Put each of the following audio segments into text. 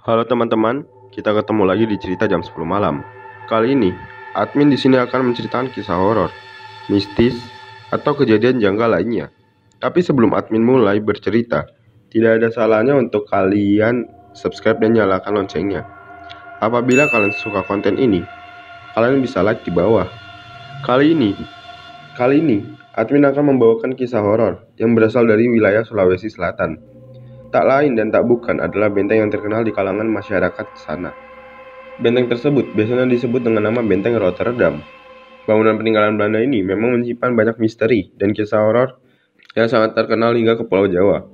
Halo teman-teman, kita ketemu lagi di cerita jam 10 malam. Kali ini, admin di sini akan menceritakan kisah horor, mistis, atau kejadian janggal lainnya. Tapi sebelum admin mulai bercerita, tidak ada salahnya untuk kalian subscribe dan nyalakan loncengnya. Apabila kalian suka konten ini, kalian bisa like di bawah. Kali ini, admin akan membawakan kisah horor yang berasal dari wilayah Sulawesi Selatan. Tak lain dan tak bukan adalah benteng yang terkenal di kalangan masyarakat sana. Benteng tersebut biasanya disebut dengan nama Benteng Rotterdam. Bangunan peninggalan Belanda ini memang menyimpan banyak misteri dan kisah horor yang sangat terkenal hingga ke Pulau Jawa.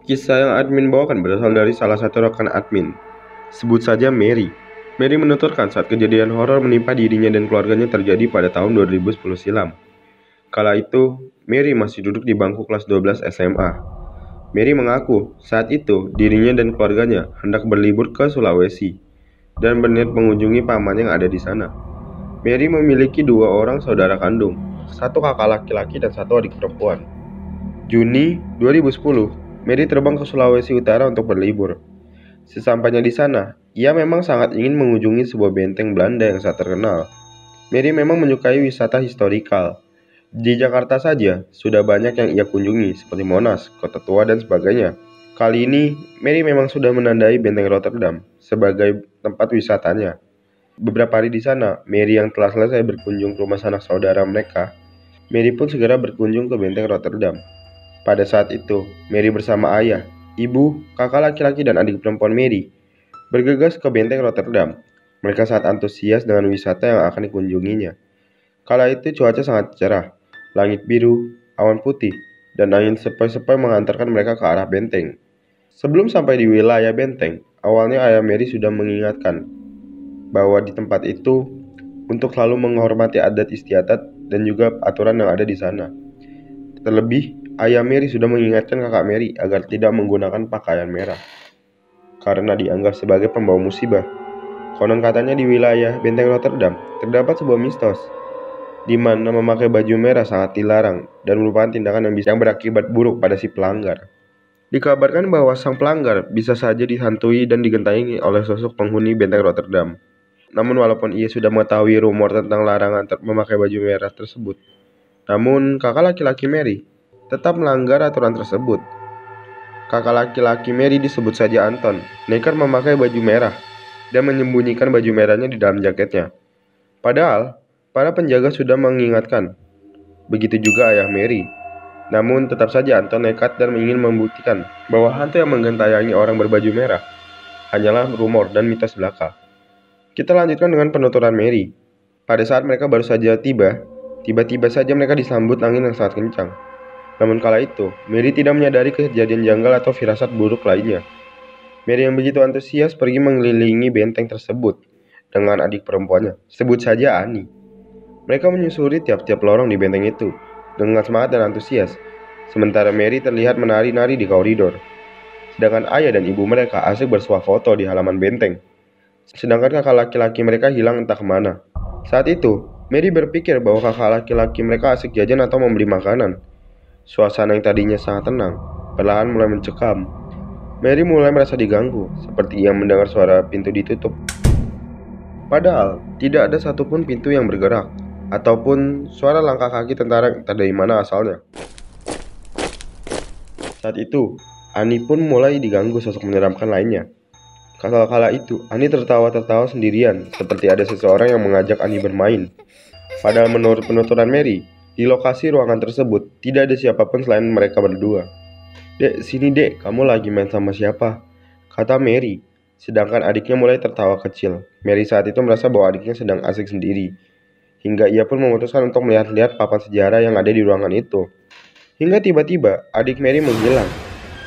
Kisah yang admin bawakan berasal dari salah satu rekan admin. Sebut saja Mary. Mary menuturkan saat kejadian horor menimpa dirinya dan keluarganya terjadi pada tahun 2010 silam. Kala itu, Mary masih duduk di bangku kelas 12 SMA. Mary mengaku saat itu dirinya dan keluarganya hendak berlibur ke Sulawesi dan berniat mengunjungi paman yang ada di sana. Mary memiliki dua orang saudara kandung, satu kakak laki-laki dan satu adik perempuan. Juni 2010, Mary terbang ke Sulawesi Utara untuk berlibur. Sesampainya di sana, ia memang sangat ingin mengunjungi sebuah benteng Belanda yang sangat terkenal. Mary memang menyukai wisata historikal. Di Jakarta saja, sudah banyak yang ia kunjungi, seperti Monas, Kota Tua, dan sebagainya. Kali ini, Mary memang sudah menandai Benteng Rotterdam sebagai tempat wisatanya. Beberapa hari di sana, Mary yang telah selesai berkunjung ke rumah sanak saudara mereka, Mary pun segera berkunjung ke Benteng Rotterdam. Pada saat itu, Mary bersama ayah, ibu, kakak laki-laki, dan adik perempuan Mary bergegas ke Benteng Rotterdam. Mereka sangat antusias dengan wisata yang akan dikunjunginya. Kala itu cuaca sangat cerah. Langit biru, awan putih, dan angin sepoi-sepoi mengantarkan mereka ke arah benteng. Sebelum sampai di wilayah benteng, awalnya ayah Mary sudah mengingatkan bahwa di tempat itu untuk selalu menghormati adat istiadat dan juga aturan yang ada di sana. Terlebih, ayah Mary sudah mengingatkan kakak Mary agar tidak menggunakan pakaian merah karena dianggap sebagai pembawa musibah. Konon katanya di wilayah Benteng Rotterdam terdapat sebuah mistos di mana memakai baju merah sangat dilarang dan merupakan tindakan yang berakibat buruk pada si pelanggar. Dikabarkan bahwa sang pelanggar bisa saja dihantui dan digentayangi oleh sosok penghuni Benteng Rotterdam. Namun walaupun ia sudah mengetahui rumor tentang larangan memakai baju merah tersebut, namun kakak laki-laki Mary tetap melanggar aturan tersebut. Kakak laki-laki Mary disebut saja Anton, nekat memakai baju merah dan menyembunyikan baju merahnya di dalam jaketnya. Padahal para penjaga sudah mengingatkan, begitu juga ayah Mary. Namun tetap saja Anton nekat dan ingin membuktikan bahwa hantu yang menggentayangi orang berbaju merah hanyalah rumor dan mitos belaka. Kita lanjutkan dengan penuturan Mary. Pada saat mereka baru saja tiba-tiba saja mereka disambut angin yang sangat kencang. Namun kala itu, Mary tidak menyadari kejadian janggal atau firasat buruk lainnya. Mary yang begitu antusias pergi mengelilingi benteng tersebut dengan adik perempuannya, sebut saja Ani. Mereka menyusuri tiap-tiap lorong di benteng itu dengan semangat dan antusias. Sementara Mary terlihat menari-nari di koridor. Sedangkan ayah dan ibu mereka asik bersuah foto di halaman benteng. Sedangkan kakak laki-laki mereka hilang entah kemana. Saat itu, Mary berpikir bahwa kakak laki-laki mereka asik jajan atau membeli makanan. Suasana yang tadinya sangat tenang, perlahan mulai mencekam. Mary mulai merasa diganggu, seperti ia mendengar suara pintu ditutup. Padahal, tidak ada satupun pintu yang bergerak ataupun suara langkah kaki tentara entah dari mana asalnya. Saat itu, Ani pun mulai diganggu sosok menyeramkan lainnya. Kala itu, Ani tertawa-tertawa sendirian, seperti ada seseorang yang mengajak Ani bermain. Padahal menurut penuturan Mary, di lokasi ruangan tersebut tidak ada siapapun selain mereka berdua. "Dek, sini dek, kamu lagi main sama siapa?" kata Mary. Sedangkan adiknya mulai tertawa kecil. Mary saat itu merasa bahwa adiknya sedang asik sendiri. Hingga ia pun memutuskan untuk melihat-lihat papan sejarah yang ada di ruangan itu. Hingga tiba-tiba adik Mary menghilang.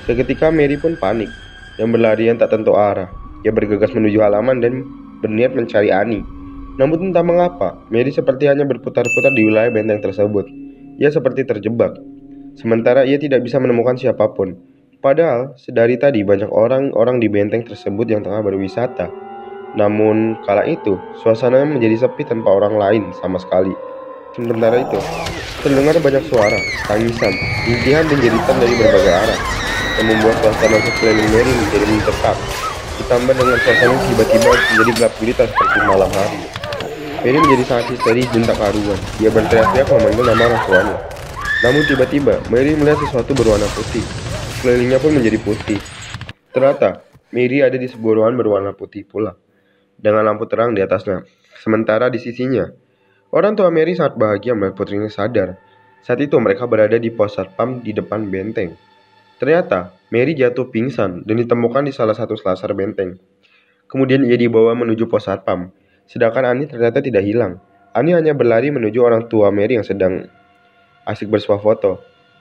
Seketika Mary pun panik dan berlarian tak tentu arah. Ia bergegas menuju halaman dan berniat mencari Ani. Namun entah mengapa, Mary seperti hanya berputar-putar di wilayah benteng tersebut. Ia seperti terjebak. Sementara ia tidak bisa menemukan siapapun. Padahal sedari tadi banyak orang-orang di benteng tersebut yang tengah berwisata. Namun kala itu suasananya menjadi sepi tanpa orang lain sama sekali. Sementara itu terdengar banyak suara, tangisan, rintihan dan jeritan dari berbagai arah. yang membuat suasana sekeliling Mary menjadi mencekam. Ditambah dengan suasana yang tiba-tiba menjadi gelap gulita seperti malam hari. Mary menjadi sangat histeris dan tak karuan. Dia berteriak-teriak memanggil nama orang tuanya. Namun tiba-tiba, Mary melihat sesuatu berwarna putih. Sekelilingnya pun menjadi putih. Ternyata, Mary ada di sebuah ruangan berwarna putih pula, dengan lampu terang di atasnya. Sementara di sisinya, orang tua Mary sangat bahagia melihat putrinya sadar. Saat itu mereka berada di pos satpam di depan benteng. Ternyata, Mary jatuh pingsan dan ditemukan di salah satu selasar benteng. Kemudian ia dibawa menuju pos satpam. Sedangkan Annie ternyata tidak hilang. Annie hanya berlari menuju orang tua Mary yang sedang asik bersuah foto.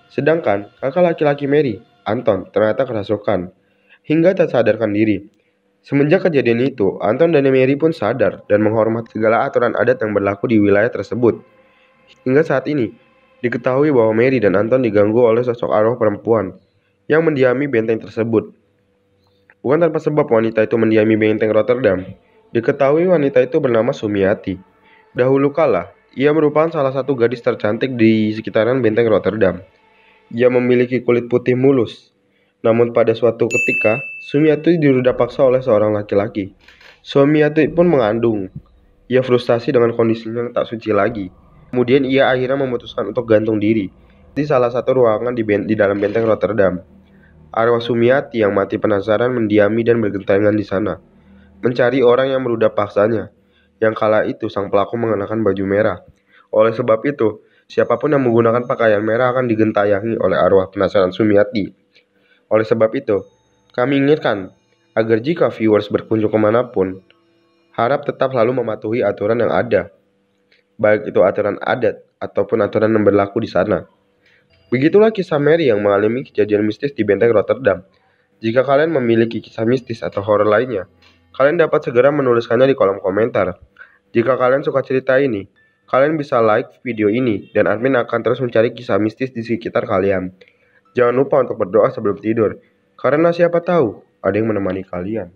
Sedangkan kakak laki-laki Mary, Anton, ternyata kerasukan hingga tak sadarkan diri. Semenjak kejadian itu, Anton dan Mary pun sadar dan menghormati segala aturan adat yang berlaku di wilayah tersebut. Hingga saat ini, diketahui bahwa Mary dan Anton diganggu oleh sosok arwah perempuan yang mendiami benteng tersebut. Bukan tanpa sebab wanita itu mendiami benteng Rotterdam. Diketahui wanita itu bernama Sumiati. Dahulu kala, ia merupakan salah satu gadis tercantik di sekitaran benteng Rotterdam. Ia memiliki kulit putih mulus. Namun pada suatu ketika, Sumiati diruda paksa oleh seorang laki-laki. Sumiati pun mengandung. Ia frustasi dengan kondisinya yang tak suci lagi. Kemudian ia akhirnya memutuskan untuk gantung diri di salah satu ruangan di dalam benteng Rotterdam. Arwah Sumiati yang mati penasaran mendiami dan bergentayangan di sana, mencari orang yang meruda paksanya. Yang kala itu sang pelaku mengenakan baju merah. Oleh sebab itu, siapapun yang menggunakan pakaian merah akan digentayangi oleh arwah penasaran Sumiati. Oleh sebab itu, kami ingatkan agar jika viewers berkunjung kemanapun, harap tetap selalu mematuhi aturan yang ada, baik itu aturan adat ataupun aturan yang berlaku di sana. Begitulah kisah Mary yang mengalami kejadian mistis di benteng Rotterdam. Jika kalian memiliki kisah mistis atau horor lainnya, kalian dapat segera menuliskannya di kolom komentar. Jika kalian suka cerita ini, kalian bisa like video ini dan admin akan terus mencari kisah mistis di sekitar kalian. Jangan lupa untuk berdoa sebelum tidur, karena siapa tahu ada yang menemani kalian.